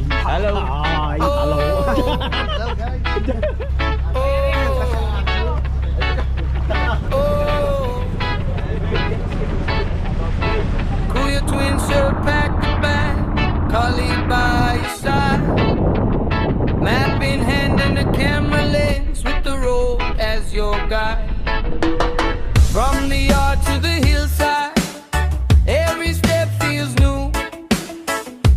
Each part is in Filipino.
Hello. Hi. Hello. Hello guys. Kuya twins should pack the bag, Carly by your side. Map in hand and a camera lens with the road as your guide. From the yard to the hillside, every step feels new.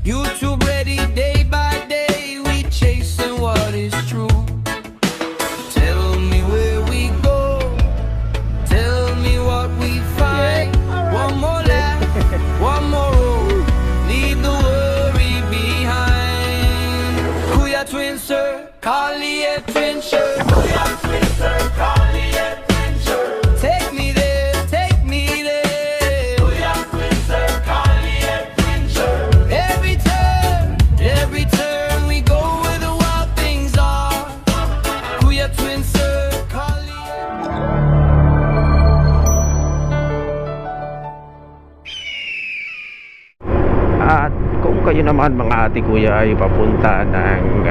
YouTube ready day by day, we chasing what is true. Tell me where we go, tell me what we find. One more lap, one more road, leave the worry behind. Kuya twins, sir, Carly adventure. Kuya twins, sir, Carly adventure. Take me there, take me there. Kuya twins, sir, Carly adventure. Every turn we go where the wild things are. Kuya twins, sir, Carly. At kung kayo naman mga ate kuya ay papunta ng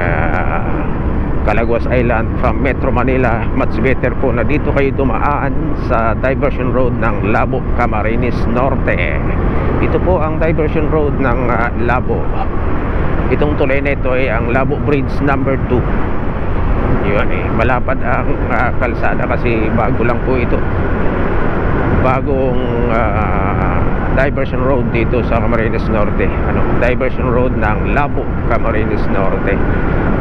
Calaguas Island from Metro Manila, much better po na dito kayo dumaan sa diversion road ng Labo, Camarines Norte. Ito po ang diversion road ng Labo. Itong tulay na ito ay ang Labo Bridge number 2. Yun eh, malapad ang kalsada kasi bago lang po ito. Bagong diversion road dito sa Camarines Norte. Diversion road ng Labo, Camarines Norte.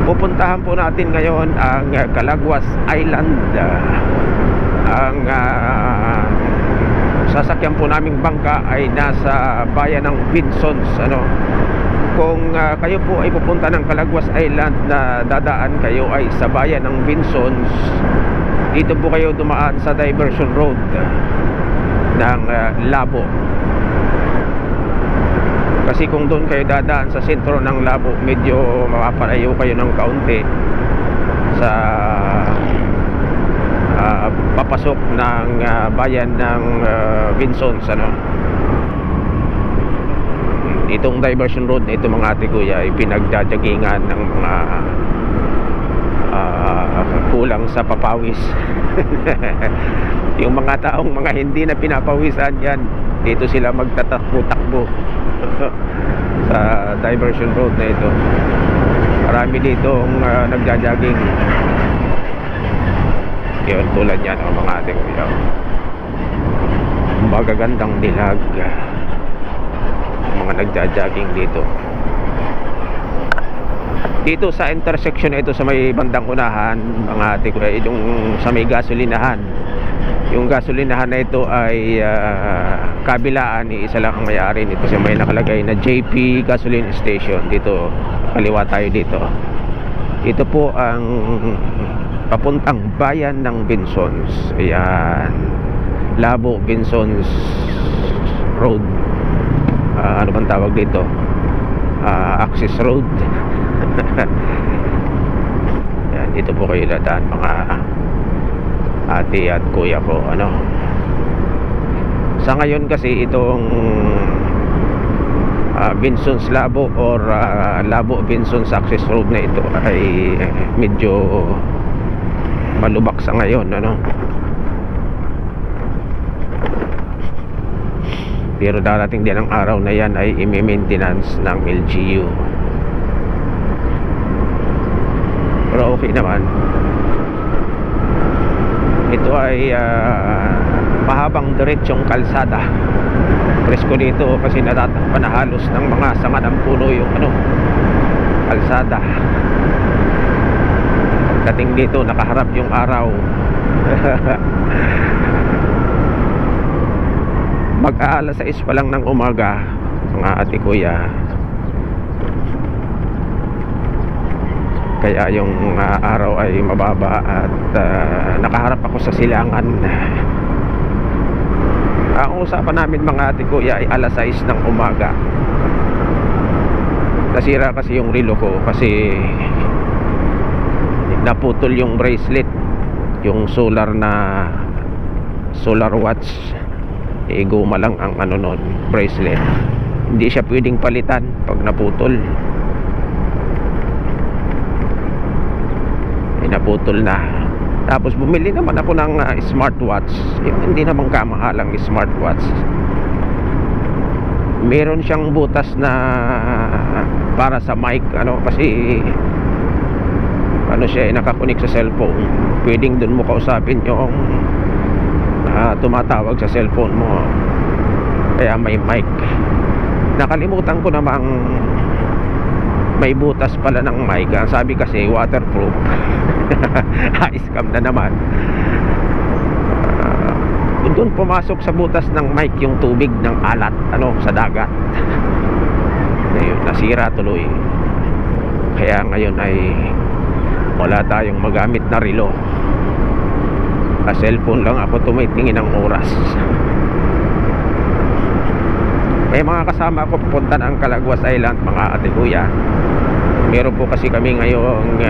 Pupuntahan po natin ngayon ang Calaguas Island. Ang sasakyan po naming bangka ay nasa bayan ng Vinsons. Kung kayo po ay pupunta ng Calaguas Island, na dadaan kayo ay sa bayan ng Vinsons, dito po kayo dumaan sa diversion road ng Labo. Kasi kung doon kayo dadaan sa sentro ng Labo, medyo mapapalayo kayo ng kaunti sa papasok ng bayan ng Vinsons. Itong diversion road na ito mga ate kuya ay pinagjajagingan ng mga kulang sa papawis. Yung mga taong mga hindi na pinapawisan yan, dito sila magtatakbo-takbo sa diversion road na ito. Marami ditong nagja-jogging. Yun, tulad yan mga ate kuya. Magagandang dilag mga nagja-jogging dito. Dito sa intersection na ito sa may bandang unahan mga ate kuya, yung sa may gasolinahan. Yung gasolinahan na ito ay kabilaan ni isa lang ang may-ari nito, kasi may nakalagay na JP Gasoline Station. Dito, kaliwa tayo dito. Ito po ang papuntang bayan ng Vinsons. Ayan, Labo Vinsons Road. Ano bang tawag dito? Access Road. Ayan, dito po kayo dadaan mga ate at kuya ko. Sa ngayon kasi itong Vinsons Labo or Labo Vinsons Access Road na ito ay medyo malubak sa ngayon, pero darating din ang araw na yan ay i-maintenance ng LGU. Pero okay naman. Ito ay mahabang diretsong kalsada. Presko dito kasi natatakpan na halos ng mga sanga ng puno yung kalsada. Pagdating dito nakaharap yung araw. Mag-aalas 6 pa lang ng umaga mga ate kuya, kaya yung araw ay mababa at nakaharap ako sa silangan. Ang usapan namin mga ate kuya ay alas 6 ng umaga. Nasira kasi yung relo ko kasi naputol yung bracelet, yung solar watch. Guma lang ang bracelet. Hindi siya pwedeng palitan pag naputol. pinaputol na. Tapos bumili naman ako ng smartwatch. Hindi naman kamahalang smartwatch. Meron siyang butas na para sa mic, ano, kasi ano siya, nakakunik sa cellphone. Pwedeng dun mo kausapin yung tumatawag sa cellphone mo, kaya may mic. Nakalimutan ko namang may butas pala ng mic. Ang sabi kasi waterproof. Scam na naman. Doon pumasok sa butas ng mic yung tubig ng alat, ano, sa dagat. Ngayon, nasira tuloy. Kaya ngayon ay wala tayong magamit na relo. Sa cellphone lang ako tumitingin ng oras. May mga kasama ako pupunta ng Calaguas Island, mga ate kuya. Meron po kasi kami ngayong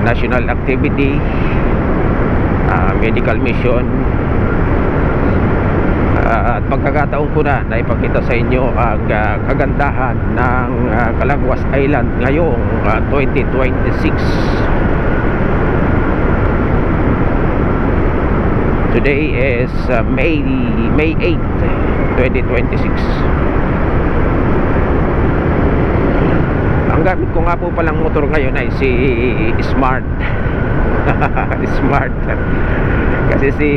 national activity, medical mission. At pagkakataon ko na ipakita sa inyo ang kagandahan ng Calaguas Island ngayong 2026. Today is May 8, 2026. Ang gamit ko nga po palang motor ngayon ay si Smart. Smart. Kasi si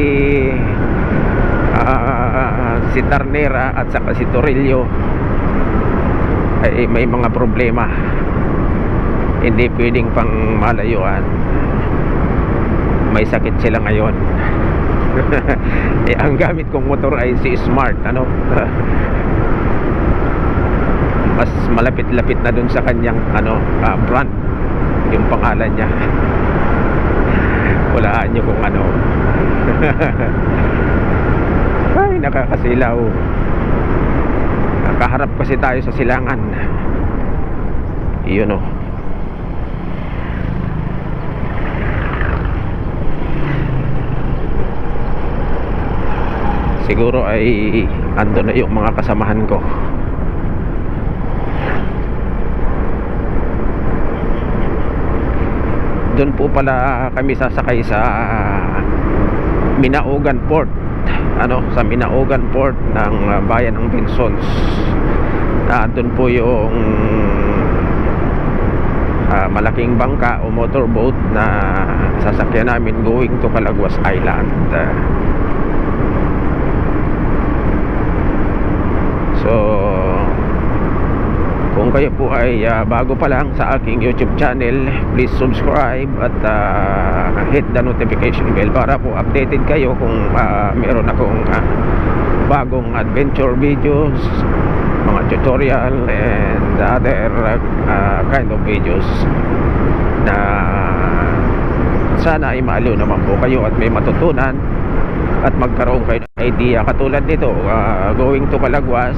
Ternera at saka si Torillo ay may mga problema. Hindi pwedeng pang malayuan. May sakit sila ngayon. Ang gamit kong motor ay si Smart, ano. Mas malapit-lapit na dun sa kanyang brand, yung pangalan niya. Walaan nyo kung ano. Ay, nakakasilaw. Nakaharap kasi tayo sa silangan. Iyon, oh. Siguro ay ando na yung mga kasamahan ko. Doon po pala kami sasakay sa Minaugan Port, ano, sa Minaugan Port ng bayan ng Vinsons. Doon po yung malaking bangka o motorboat na sasakyan namin going to Calaguas Island. So, kung kayo po ay bago pa lang sa aking YouTube channel, please subscribe at hit the notification bell para po updated kayo kung meron akong bagong adventure videos, mga tutorial and other kind of videos na sana ay maalo naman po kayo at may matutunan at magkaroon kayo ng idea. Katulad nito, going to Calaguas,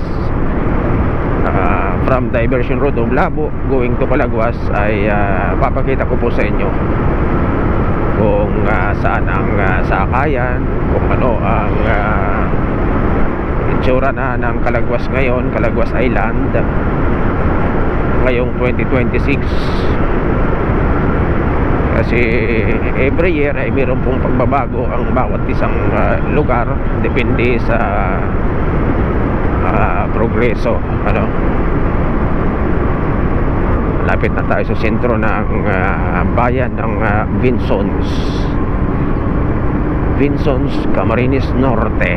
from Diversion Road of Labo going to Calaguas ay papakita ko po sa inyo kung saan ang sakayan, kung ano ang itsura na ng Calaguas ngayon, Calaguas Island ngayong 2026. Kasi every year ay mayroon pong pagbabago ang bawat isang lugar, depende sa progreso, ano. Lapit na tayo sa sentro ng bayan ng Vinsons, Camarines Norte.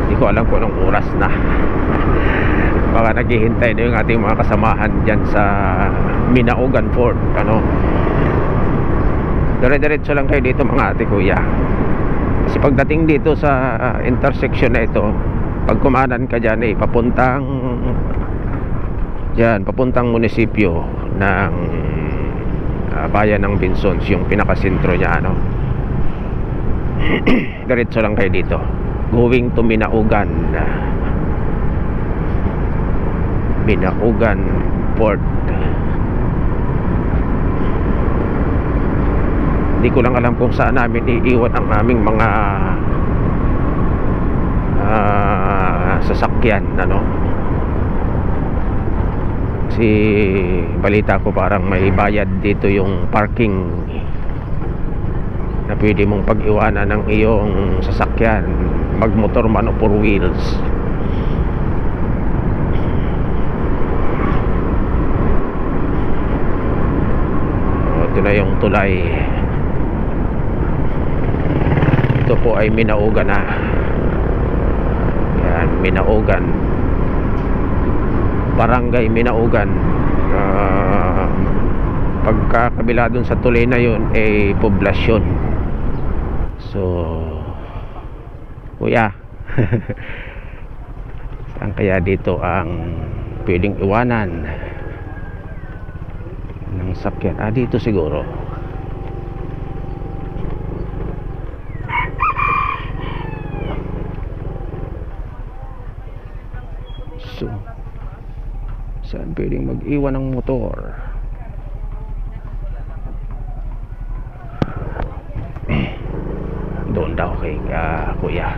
Hindi ko alam kung anong oras na. Baka naghihintay na yung ating mga kasamahan dyan sa Minaugan Port, ano. Dire-diretso lang kayo dito, mga ate kuya. Kasi pagdating dito sa intersection na ito, pag kumanan ka dyan papuntang munisipyo ng bayan ng Vinsons, yung pinakasentro niya, ano. Diretso lang kayo dito going to Minaugan Port. Hindi ko lang alam kung saan namin iiwan ang aming mga sasakyan, ano. Kasi balita ko parang may bayad dito yung parking na pwede mong pag-iwanan ng iyong sasakyan, magmotor man o 4 wheels. Ito na yung tulay. Ito po ay Minaugan na. Yan, Minaugan, Barangay Minaugan. Pagkakabila dun sa tulay na yun ay poblasyon. So kuya, saan kaya dito ang pwedeng iwanan ng sakyan? Dito siguro. So saan pwedeng mag-iwan ng motor? Doon daw kay kuya.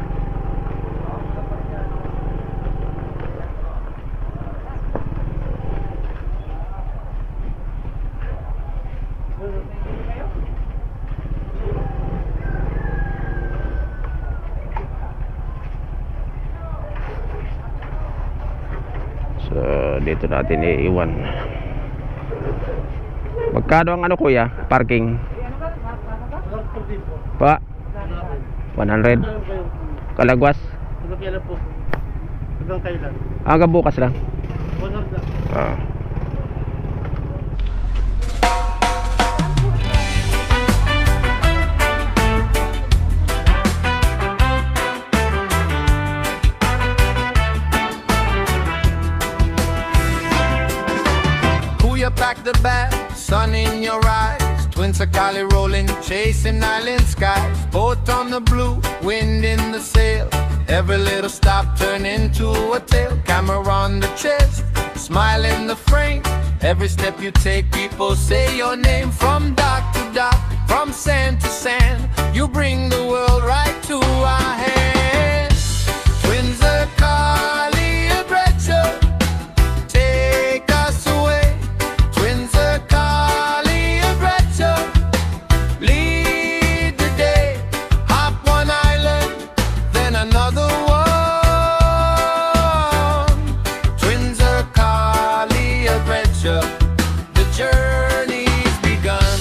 So dito natin iiwan. Magkano ang ano kuya? Parking? Pa? 100? Kalagwas? Hanggang kailan po? Hanggang kailan? Hanggang bukas lang. 100 lang. Kuya pack the bag, sun in your eyes. Twins are collie rolling, chasing island skies. Boat on the blue, wind in the sail. Every little stop turn into a tale. Camera on the chest, smile in the frame. Every step you take, people say your name. From dock to dock, from sand to sand, you bring the world right to our hands. Twins are collie adventure, take us away. Twins are collie adventure, lead the day. Hop one island, then another one. Twins are collie adventure, the journey's begun.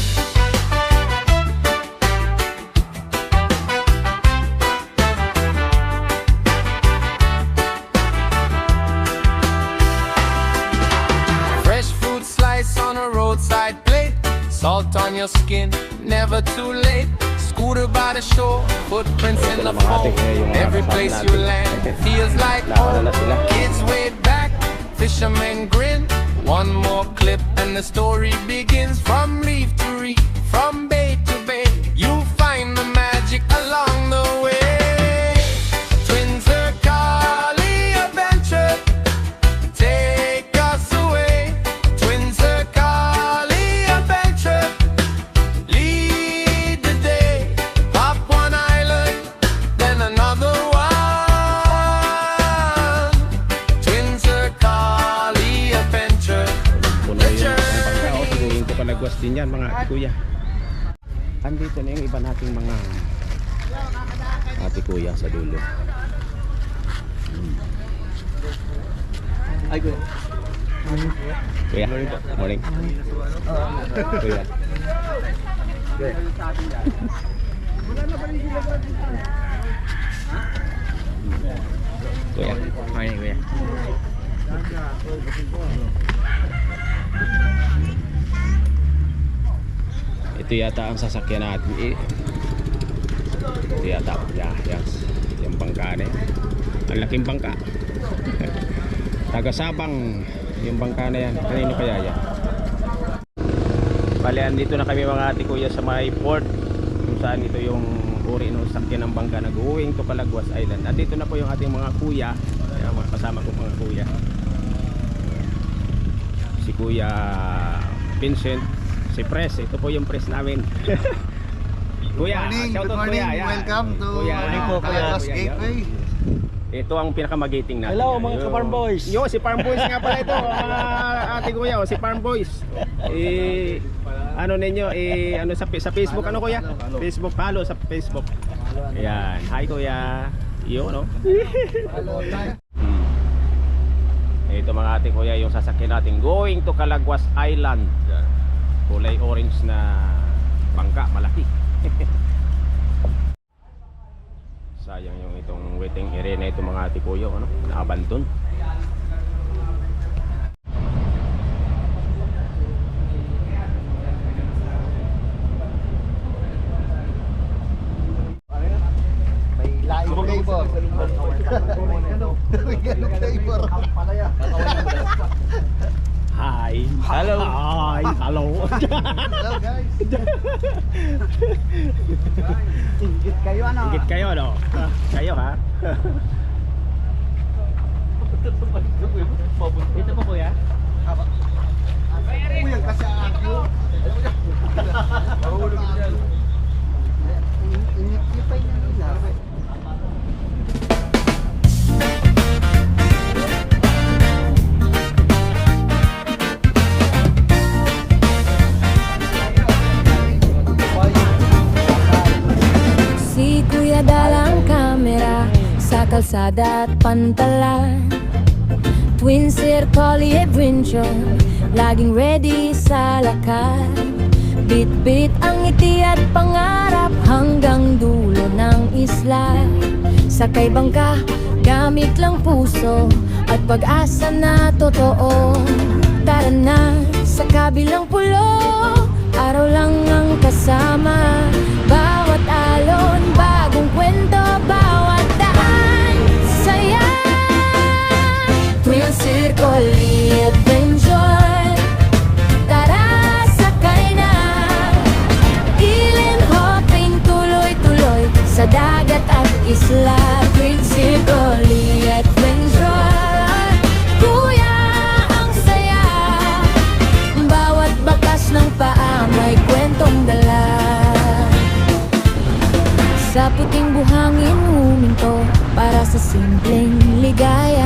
Fresh fruit slice on a roadside plate, salt on your skin, never too late. Scooter by the shore, footprints in the foam. Every place you land feels like home. Kids wave back, fishermen grin. One more clip and the story begins. From reef to reef, from bay to bay, you'll find the magic along the way. Twins are collie adventure, take us away. Twins are collie adventure, lead the day. Hop one island, then another one. Twins are collie adventure. Puno yung pagkao, siguro ko palagwas din yan mga ate kuya. Andito na yung iba nating mga ate kuya sa dulo. Ay, kuya. Kuya, morning. Kuya. Kuya, morning kuya. Ito yata ang sasakyan natin. Ito yata. Yung bangka na yan. Ang laking bangka. Taga Sabang yung bangka na yan. Kanino kaya yan? Bale, andito na kami mga ate kuya sa may port, kung saan ito yung uri ng sakyan ng bangka na going to Calagwas Island. Andito na po yung ating mga kuya, mga kasama ko mga kuya. Si Kuya Vincent, si Pres, ito po yung Pres namin. Kuya, Good morning, shoutout good morning. kuya. Yan. Welcome to Kuya, Calagwas Kuya, Gateway. Ito ang pinakamagiting natin. Hello, mga ka-Farm Boys. Yo, si Farm Boys nga pala ito. Ate kuya, si Farm Boys. Ano ninyo, ano sa Facebook, ano kuya? Facebook, follow sa Facebook. Ayan, hi kuya. Yo, no? Ito mga ate kuya, yung sasakyan natin going to Calaguas Island. Kulay orange na bangka, malaki. Sayang yung itong waiting area na ito mga ate kuya, ano? Na-abandon. Live flavor. Flavor. Hi. Hello. Hi. Hello. Hello guys. Inggit kayo ano? Ingit kayo, no? Kayo, ha? Ito po, kuya? Kuya kasi ako. Inikipay niya nila. Si Kuya dalang kamera sa kalsada at pantalan. Twin circle adventure, laging ready sa lakad. Bit-bit ang ngiti at pangarap hanggang dulo ng isla. Sakay bangka, gamit lang puso at pag-asa na totoo. Tara na sa kabilang pulo, araw lang ang kasama. Bawat alon, bagong kwento, bawat daan, saya. Twin circle adventure, tara sakay na. Island hopping, tuloy-tuloy sa dagat at isla. Twin circle adventure, kuya ang saya. Bawat bakas ng paa may kwentong dala. Sa puting buhangin huminto para sa simpleng ligaya.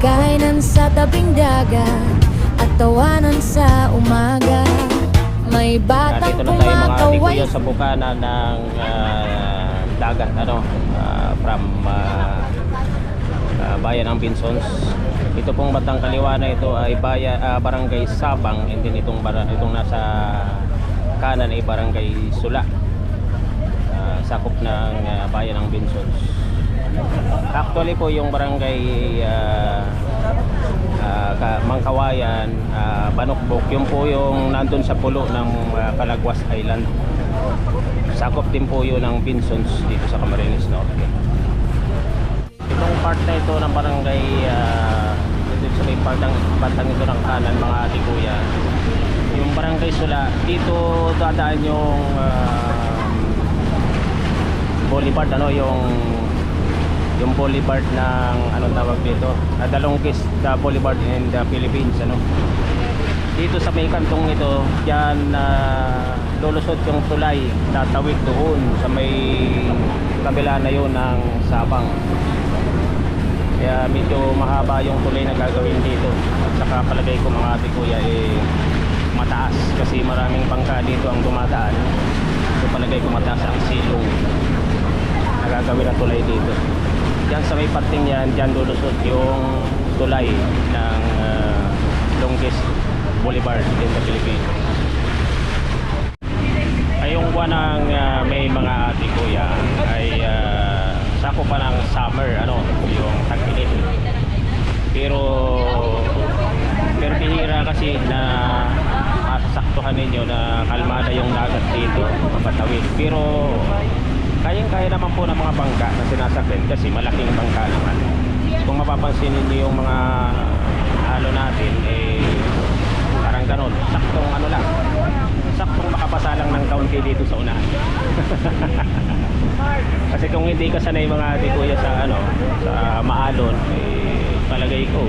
Kainan sa tabing dagat at tawanan sa umaga. May batang Dito na tayo mga ate kumakaway. kuya sa bukana ng dagat, ano? From bayan ng Binsons. Ito pong batang kaliwa na ito ay barangay Sabang, and then itong nasa kanan ay barangay Sula, sakop ng bayan ng Binsons. Actually po yung barangay Mangkawayan, Banokbok, yun po yung nandun sa pulo ng Calaguas Island. Sakop din po yun ng Binsons dito sa Camarines Norte. Itong part na ito ng barangay dito sa may partang ito ng kanan mga ate kuya, yung barangay Sula, dito dadaan yung boulevard, ano, yung boulevard ng anong tawag dito, the longest boulevard in the Philippines, ano. Dito sa may kantong ito, diyan lulusot yung tulay, tatawid doon sa may kabila na yun ng Sabang. Kaya medyo mahaba yung tulay na gagawin dito. At saka palagay ko mga ate kuya mataas kasi maraming bangka dito ang dumadaan. So palagay ko mataas ang silong na gagawin na tulay dito. Diyan sa may parting yan, diyan lulusot yung tulay ng longest boulevard in the Philippines. Ay yung buwan ng may mga ate kuya ay sako pa ng summer, ano, yung tag-init. Pero bihira kasi na masasaktuhan ninyo na kalmada yung dagat dito, mapatawid. Pero kayang-kaya naman po ng mga bangka na sinasakyan kasi malaking bangka naman. Kung mapapansin niyo yung mga halo natin, parang ganon, saktong ano lang, saktong makapasa lang ng kaunti dito sa unahan. Kasi kung hindi ka sanay mga ate kuya sa ano, sa maalon, palagay ko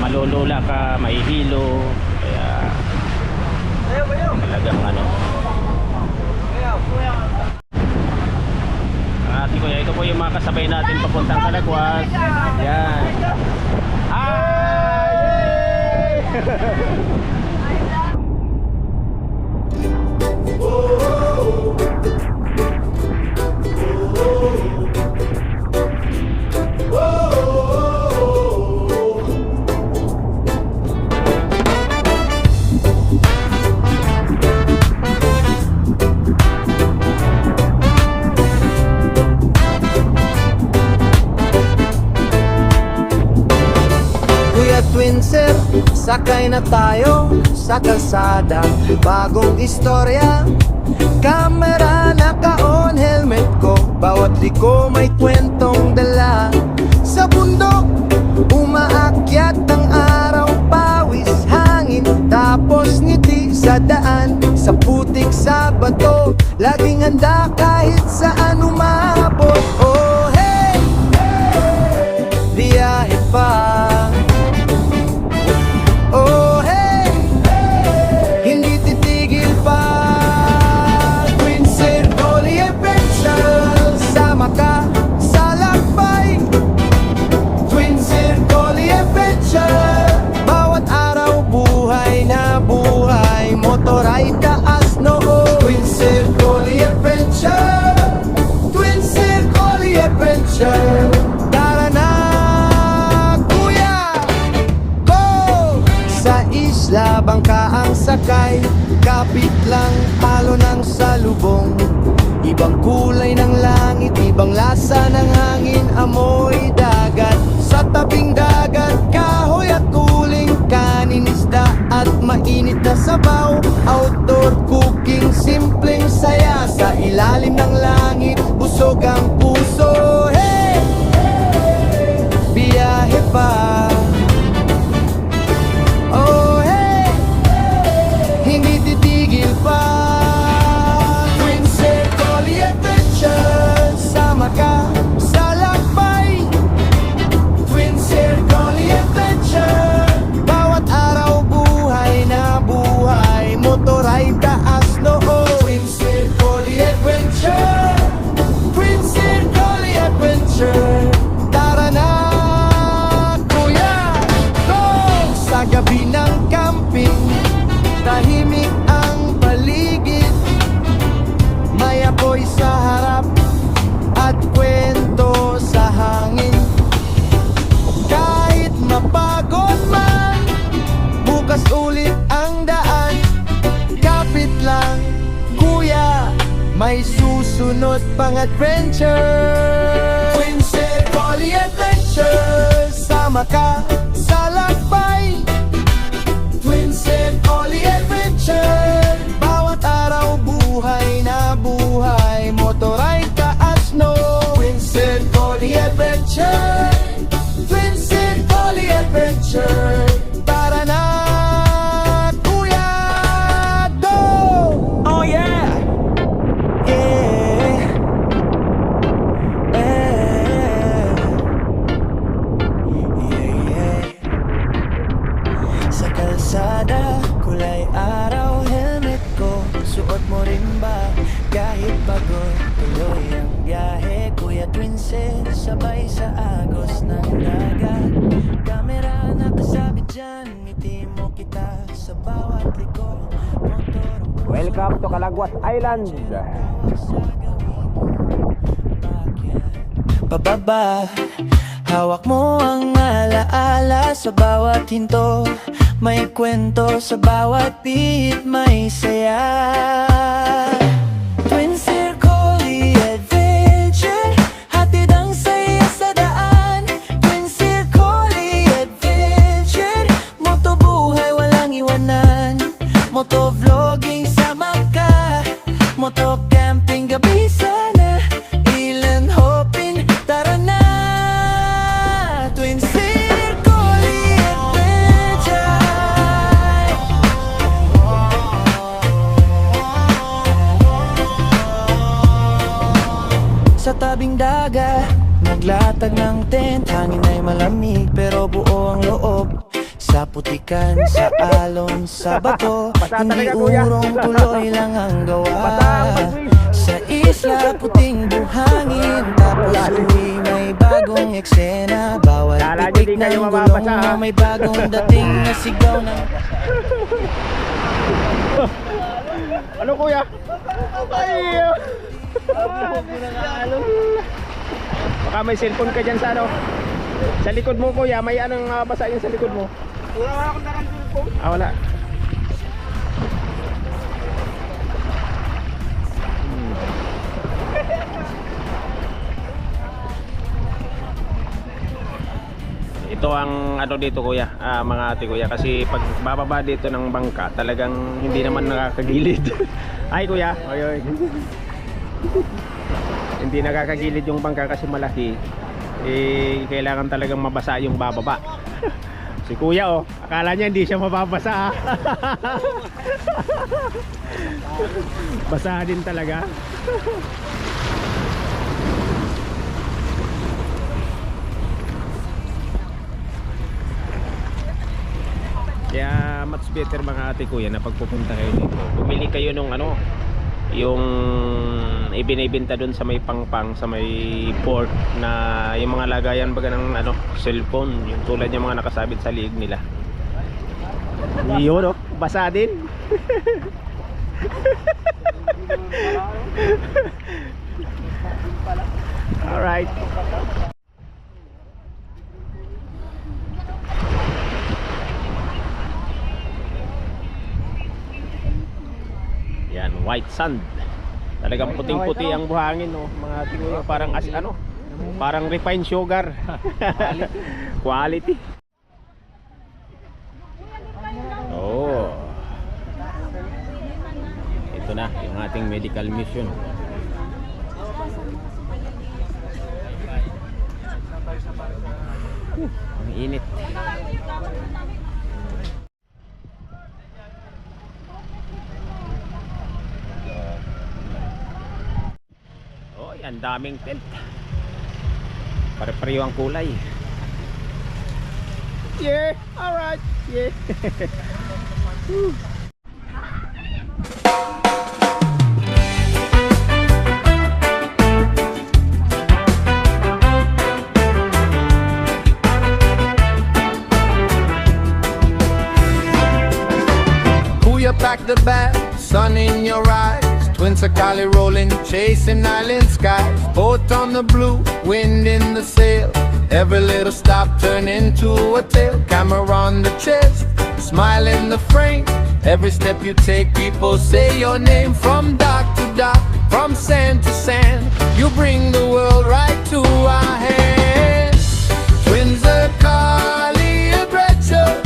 malulula ka, mahihilo, kaya talagang ano. si Kuya. Ito po yung mga kasabay natin papuntang Calagwas. Yan. Ay! Kuya Twinser, sakay na tayo sa kalsada. Bagong istorya, camera naka-on, helmet ko. Bawat liko may kwentong dala. Sa bundok, umaakyat ang araw, pawis, hangin, tapos ngiti sa daan. Sa putik sa bato, laging handa kahit saan umabot. Oh hey, biyahe pa. Oh hey, hindi titigil pa. Twinser Collie Adventure, sama ka sa lakbay. Twinser Collie Adventure, bawat araw buhay na buhay. Motorride taas noo. Twinser Collie Adventure, Twinser Collie Adventure. Tara na kuya, go! Sa isla bangka ang sakay, kapit lang palo ng salubong. Ibang kulay ng langit, ibang lasa ng hangin, amoy dagat. Sa tabing dagat, kahoy at uling, kanin, isda at mainit na sabaw. Outdoor cooking, simpleng saya. Sa ilalim ng langit, busog ang puso. Hey! Biyahe pa. Oh hey, hindi titigil pa. Twinser Collie Adventure, sama ka sa lakbay. Twinser Collie Adventure, bawat araw buhay na buhay. Motorride taas noo. Twinser Collie Adventure, Twinser Collie Adventure. Tara na kuya, go! Sa gabi ng camping, tahimik ang paligid. May apoy sa harap at kwento sa hangin. Kahit mapagod man, bukas ulit ang daan. Kapit lang kuya, may susunod pang adventure. Twinser Collie Adventure, sama ka sa lakbay. Twinser Collie Adventure, bawat araw buhay na buhay. Motorride taas no. Twinser Collie Adventure, Twinser Collie Adventure. Tara na kuya, go! Oh yeah! Yeah! Yeah. Sa kalsada, kulay araw, helmet ko. Suot mo rin ba? Kahit pagod, tuloy ang biyahe. Kuya Twinser, sabay sa agos ng dagat. Kamera nakasabit dyan, ngiti mo kita sa bawat liko. Motor, Welcome to Calagwas Island. pababa, hawak mo ang alaala sa bawat hinto. May kwento sa bawat beat, may saya. Twinser Collie Adventure, hatid ang saya sa daan. Twinser Collie Adventure, motobuhay walang iwanan. Motovlogging sama ka, motocamping gabi sana. Island hopping, tara na. Twinser Collie Adventure. Sa tabing dagat, naglatag ng tent. Hangin ay malamig pero buo ang loob. Sa putikan, sa alon, sa bato, hindi urong, tuloy lang ang gawa. Sa isla, puting buhangin. Tapos uwi, may bagong eksena. Bawat Kala nyo pitik di kayo ng mababasa, gulong ha? may bagong dating na sigaw ng Ano kuya? Ay! Baka may cellphone ka dyan sa ano? Sa likod mo kuya, may anong basa yun sa likod mo? Wala akong cellphone. Ah, wala. Ito ang ano dito kuya, mga ate kuya, kasi pag bababa dito ng bangka talagang hindi naman nakakagilid. Ay kuya, oy. Hindi nakakagilid yung bangka kasi malaki. Kailangan talagang mabasa yung bababa. Si kuya oh, akala niya hindi siya mababasa. Basa din talaga. Kaya much better mga ate kuya na pagpupunta kayo dito, bumili kayo nung ano, yung ibinibenta doon sa may pangpang, sa may port, na yung mga lagayan baga ng ano, cellphone, yung tulad yung mga nakasabit sa liig nila. Yun oh, basa din. Alright. Yan, white sand. Talagang puting-puti ang buhangin, no, mga tingin, parang as ano, parang refined sugar. Quality. Oh. Ito na yung ating medical mission. Ang init. Ang daming tent. Pare-pareho ang kulay. Yeah, alright. Yeah. Kuya pack the bag, sun in your eyes. Twins are Cali rolling, chasing island skies. Boat on the blue, wind in the sail. Every little stop turn into a tale. Camera on the chest, smile in the frame. Every step you take, people say your name. From dock to dock, from sand to sand, you bring the world right to our hands. Twins are Cali, a Breccia,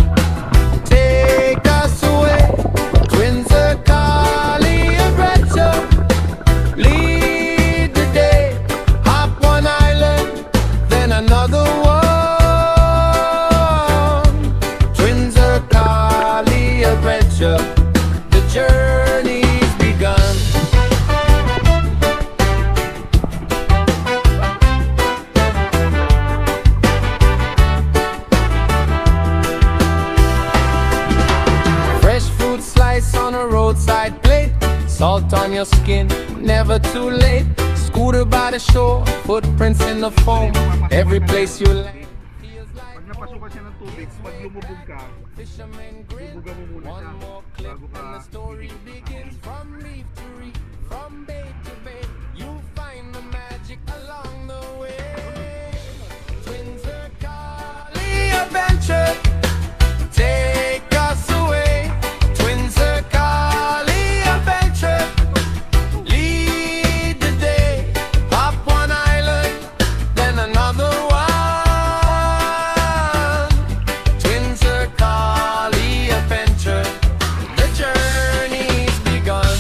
take us away. Twins are Cali, a Breccia, lead the day. Hop one island, then another one. Twins are Cali, a Breccia, the journey's begun. Fresh fruit slice on a roadside plate. Salt on your skin, never too late. Scooter by the shore, footprints in the foam. Every place you land feels like Pag napasukan siya ng tubig, pag lumubog ka, fisherman grin. bubuga mo muna One siya more clip bago ka and the story begins. From reef to reef, from bay to bay, you'll find the magic along the way. Twins are Cali adventure, take us away. Twins are Cali adventure, lead the day. Hop one island, then another one. Twins are Cali adventure, the journey's begun.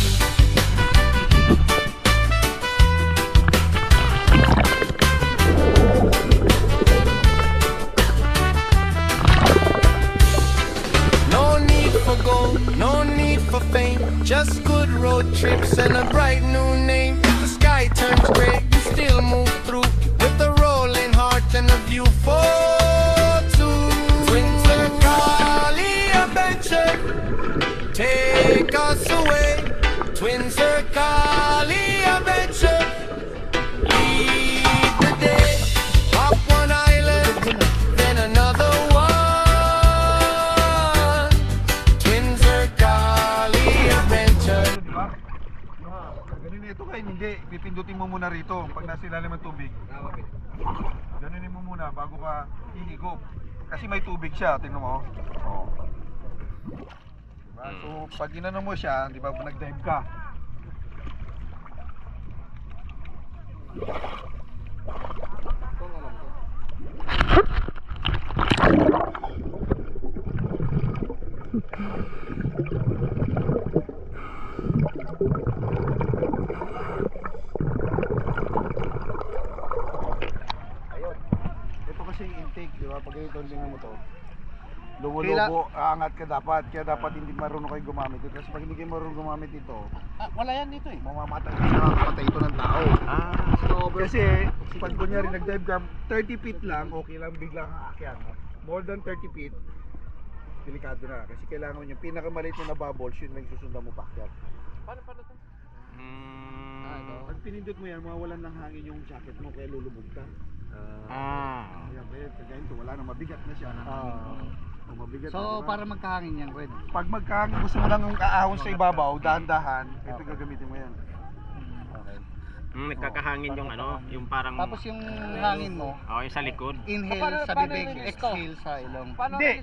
No need for gold, no need for fame, just good road trips and a bright new name. The sky turns gray, you still move through with a rolling heart and a view for two. Twins are Cali adventure, take us away. Twins are Cali Hindi, pipindutin mo muna rito pag nasa ilalim ng tubig. Ganunin mo muna bago ka ihigop. Kasi may tubig siya, tingnan mo. Oh. Diba? So, pag inano mo siya, di ba, nag-dive ka. Ito kasi yung intake, di ba? Pag ito lingan mo to, lubo-lubo, aangat ka dapat. Kaya dapat hindi marunong kayo gumamit ito. Kasi pag hindi kayo marunong gumamit ito, Wala yan dito eh. mamamatay ka, nakakapatay ito ng tao. Kasi pag kunyari nag-dive ka, 30 feet lang, okay lang, biglang aakyat. More than 30 feet, delikado na. Kasi kailangan yung pinakamaliit na bubbles, yun lang susundan mo paakyat. Paano to? Pag pinindot mo yan, mawawalan ng hangin yung jacket mo, kaya lulubog ka. Kaya kagaya ito, wala na, mabigat na siya. O, mabigat na, So, diba? para magkahangin yan, Red. Pag magkahangin, gusto mo lang yung kaahon sa ibabaw, dahan-dahan, ito gagamitin mo yan. Nagkakahangin yung ano, yung parang Tapos yung hangin mo, yung sa likod. inhale sa bibig, exhale sa ilong. Hindi!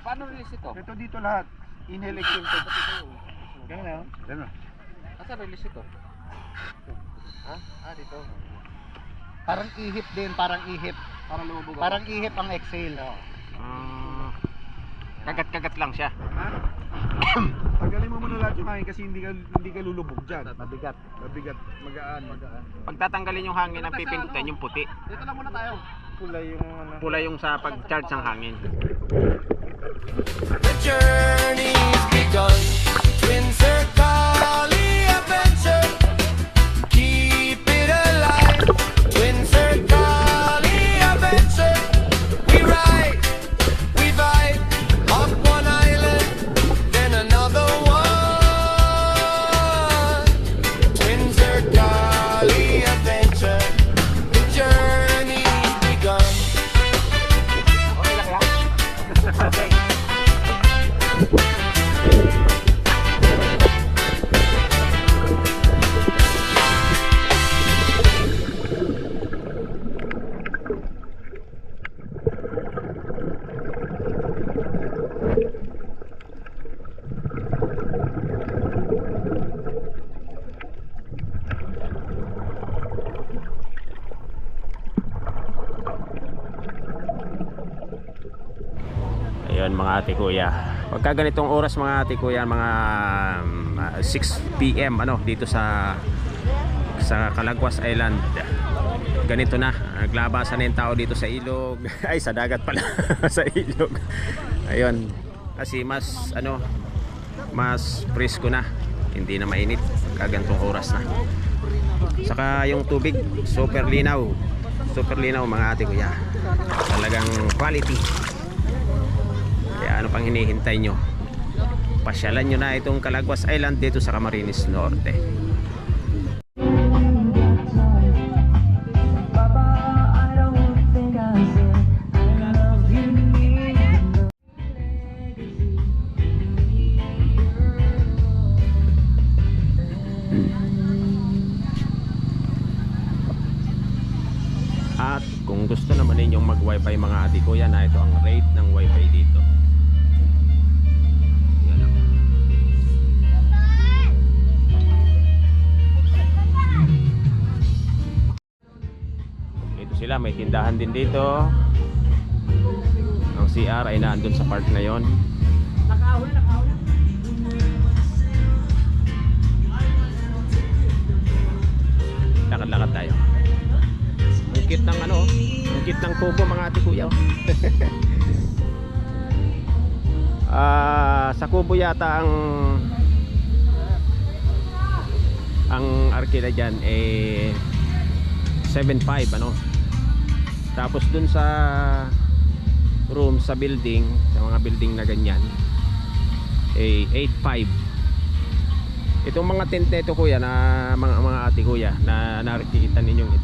Paano release ito? Ito dito lahat. Inhale, exhale. Ganun na. Ganun. Asa release ito? Dito. Parang ihip din, parang ihip. Para lumubog ako. Parang ihip ang exhale. Kagat-kagat lang siya. Tagalin mo muna lahat yung hangin kasi hindi ka lulubog dyan. Mabigat. Mabigat, magaan. Pag tatanggalin yung hangin, ang pipindutin yung puti. Dito lang muna tayo. Pula yung sa pag-charge ng hangin. The journey's begun. Twin Circle adventure. Keep it alive. Twin Circle adventure. We ride, we vibe. Up one island, then another one. Twin Circle adventure. The journey's begun. Ayun mga ate kuya. Pagka ganitong oras mga ate kuya, mga 6 PM ano dito sa Calagwas Island. Ganito na, naglabasan na yung tao dito sa ilog. Ay, sa dagat pala. Sa ilog. Ayun. Kasi mas mas presko na. Hindi na mainit kagantong oras na. Saka yung tubig super linaw. Super linaw mga ate kuya. Talagang quality. Kaya ano pang hinihintay nyo? Pasyalan nyo na itong Calagwas Island dito sa Camarines Norte. At kung gusto naman ninyong mag-wifi mga ate kuya, na ito ang rate ng wifi dito. Yan lang. Dito sila, may tindahan din dito. Ang CR ay naandun sa part na yon. Lakad-lakad tayo. Ang cute ng ang cute ng kubo mga ate kuya. Sa kubo yata ang arkila dyan 7.5 tapos dun sa room sa building, sa mga building na ganyan 8.5. Itong mga tent nito kuya na mga ate kuya na nakikita ninyong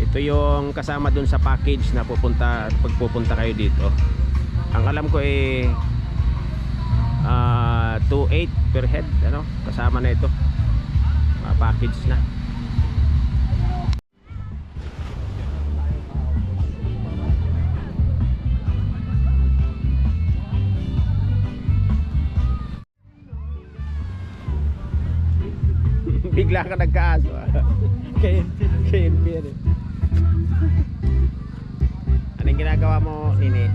ito yung kasama dun sa package na pagpupunta kayo dito. Ang alam ko 2.8 per head kasama na ito. package na. Bigla ka nagkaaso KNP yan eh. Anong ginagawa mo, Nini?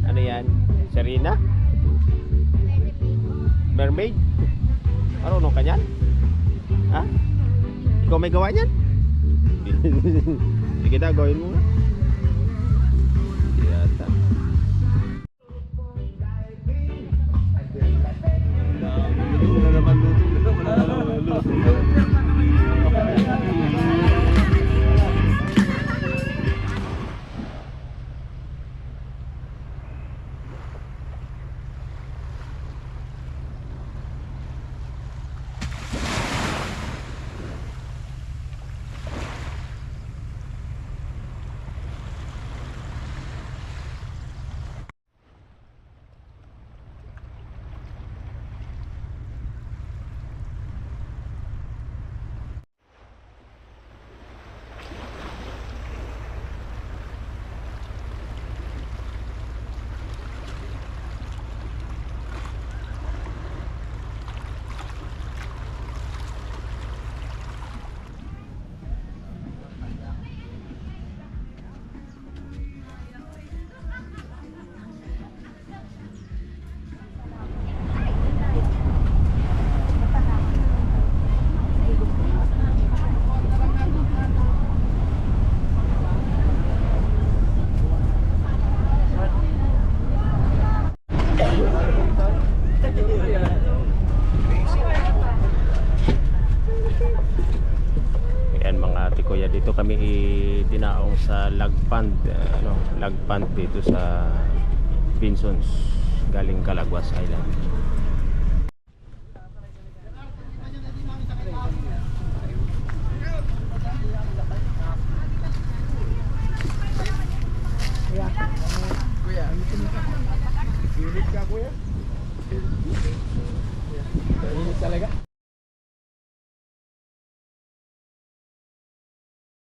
Ano yan? Serena? Mermaid? Marunong ka yan? Ha? Ikaw may gawa niyan? Sige na, gawin mo. Yata. Wala naman luto. Wala naman luto. Ayan mga ate kuya, dito kami dinaong sa Lagpand, Lagpand dito sa Pinsons, galing Calaguas Island. Kuya, init ka kuya? Init talaga?